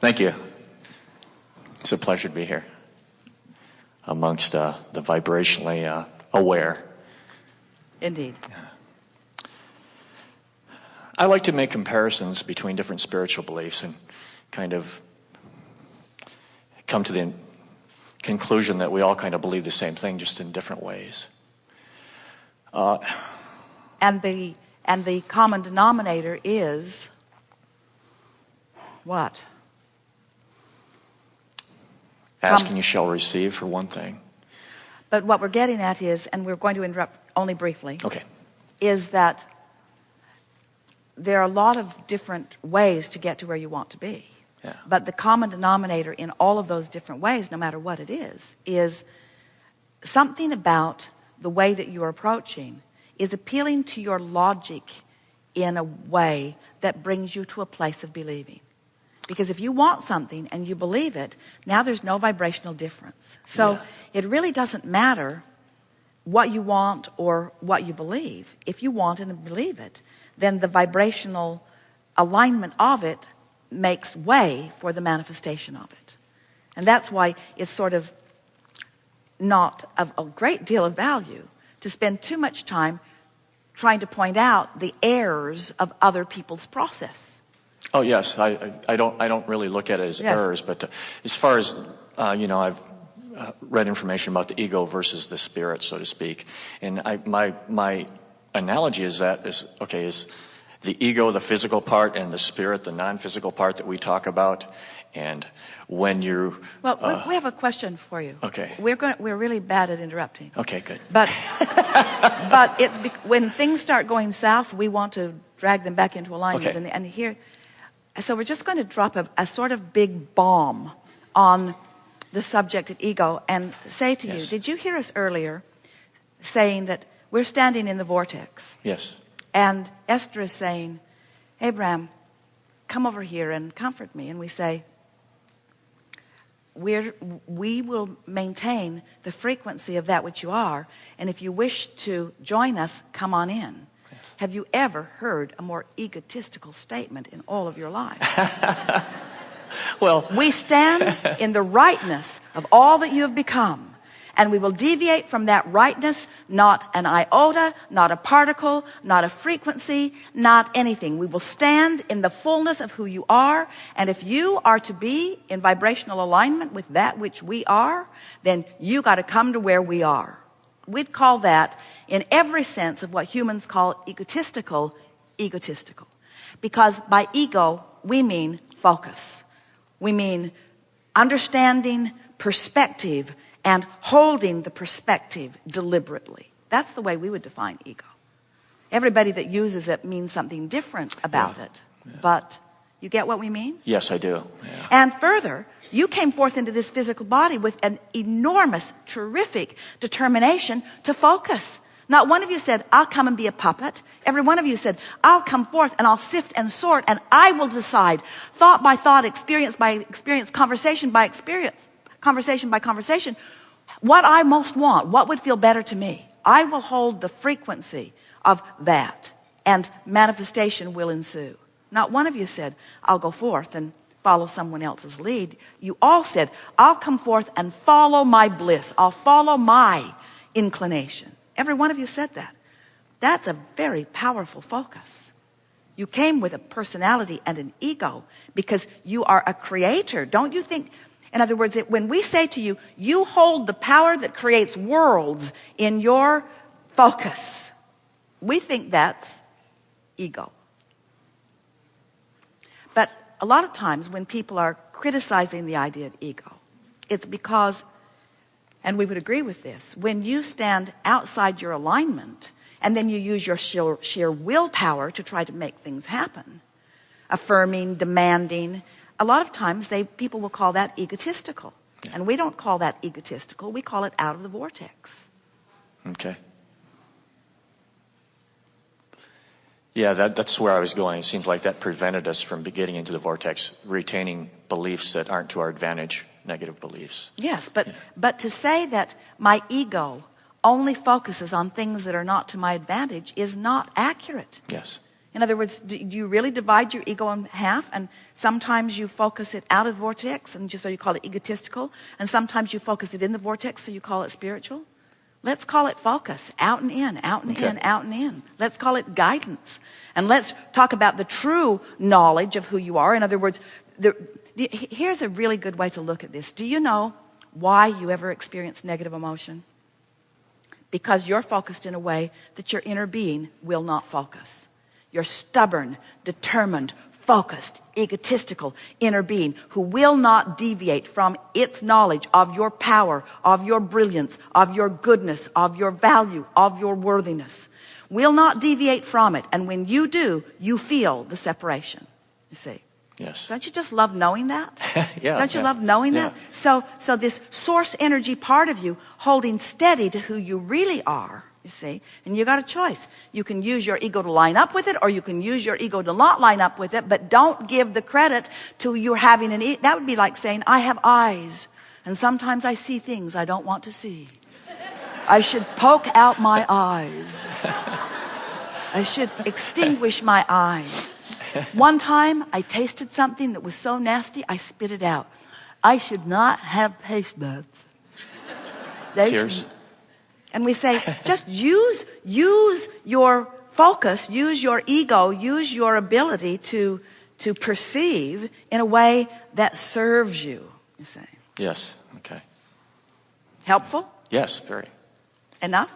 Thank you. It's a pleasure to be here amongst the vibrationally aware. Indeed. I like to make comparisons between different spiritual beliefs and kind of come to the conclusion that we all kind of believe the same thing, just in different ways. And the common denominator is what? Ask and you shall receive, for one thing. But what we're getting at is, and we're going to interrupt only briefly, Okay. is that there are a lot of different ways to get to where you want to be. Yeah. But the common denominator in all of those different ways, no matter what it is something about the way that you're approaching is appealing to your logic in a way that brings you to a place of believing. Because if you want something and you believe it, now there's no vibrational difference. So it really doesn't matter what you want or what you believe. If you want and believe it, then the vibrational alignment of it makes way for the manifestation of it. And that's why it's sort of not of a great deal of value to spend too much time trying to point out the errors of other people's process. Oh yes, I don't really look at it as errors, but as far as I've read information about the ego versus the spirit, so to speak, and my analogy is the ego the physical part and the spirit the non-physical part that we talk about. And when you we have a question for you. Okay. We're really bad at interrupting. Okay, good. But when things start going south, we want to drag them back into alignment. Okay. And here, so we're just going to drop a sort of big bomb on the subject of ego and say to you, did you hear us earlier saying that we're standing in the vortex? Yes. And Esther is saying, Abraham, come over here and comfort me. And we say, we will maintain the frequency of that which you are. And if you wish to join us, come on in. Yes. Have you ever heard a more egotistical statement in all of your life? Well, we stand in the rightness of all that you have become. And we will deviate from that rightness, not an iota, not a particle, not a frequency, not anything. We will stand in the fullness of who you are. And if you are to be in vibrational alignment with that which we are, then you got to come to where we are. We'd call that, in every sense of what humans call egotistical. Because by ego, we mean focus. We mean understanding, perspective, and holding the perspective deliberately. That's the way we would define ego. Everybody that uses it means something different about it. Yeah. But you get what we mean? Yes, I do. Yeah. And further, you came forth into this physical body with an enormous, terrific determination to focus. Not one of you said, I'll come and be a puppet. Every one of you said, I'll come forth and I'll sift and sort and I will decide, thought by thought, experience by experience, conversation by experience, conversation by conversation, what I most want, what would feel better to me. I will hold the frequency of that and manifestation will ensue. Not one of you said, I'll go forth and follow someone else's lead. You all said, I'll come forth and follow my bliss. I'll follow my inclination. Every one of you said that. That's a very powerful focus. You came with a personality and an ego because you are a creator. Don't you think? In other words, when we say to you, you hold the power that creates worlds in your focus, we think that's ego. But a lot of times when people are criticizing the idea of ego, it's because, and we would agree with this, when you stand outside your alignment and then you use your sheer willpower to try to make things happen, affirming, demanding, a lot of times people will call that egotistical. Yeah. And we don't call that egotistical. We call it out of the vortex. Okay. Yeah, that's where I was going. It seems like that prevented us from getting into the vortex, retaining beliefs that aren't to our advantage, negative beliefs. Yes, but to say that my ego only focuses on things that are not to my advantage is not accurate. Yes. In other words, do you really divide your ego in half? And sometimes you focus it out of the vortex, and so you call it egotistical. And sometimes you focus it in the vortex, so you call it spiritual. Let's call it focus, out and in, out and in, out and in. Let's call it guidance. And let's talk about the true knowledge of who you are. In other words, here's a really good way to look at this. Do you know why you ever experience negative emotion? Because you're focused in a way that your inner being will not focus. Your stubborn, determined, focused, egotistical inner being who will not deviate from its knowledge of your power, of your brilliance, of your goodness, of your value, of your worthiness, will not deviate from it. And when you do, you feel the separation, you see. Yes. Don't you just love knowing that? Yeah. Don't you love knowing that? So this source energy part of you holding steady to who you really are, you see, and you got a choice. You can use your ego to line up with it, or you can use your ego to not line up with it, but don't give the credit to you having that would be like saying, I have eyes, and sometimes I see things I don't want to see. I should poke out my eyes. I should extinguish my eyes. One time I tasted something that was so nasty, I spit it out. I should not have taste buds. Tears. And we say, just use your focus, use your ego, use your ability to perceive in a way that serves you, you say. Yes. Okay. Helpful? Yes, very. Enough?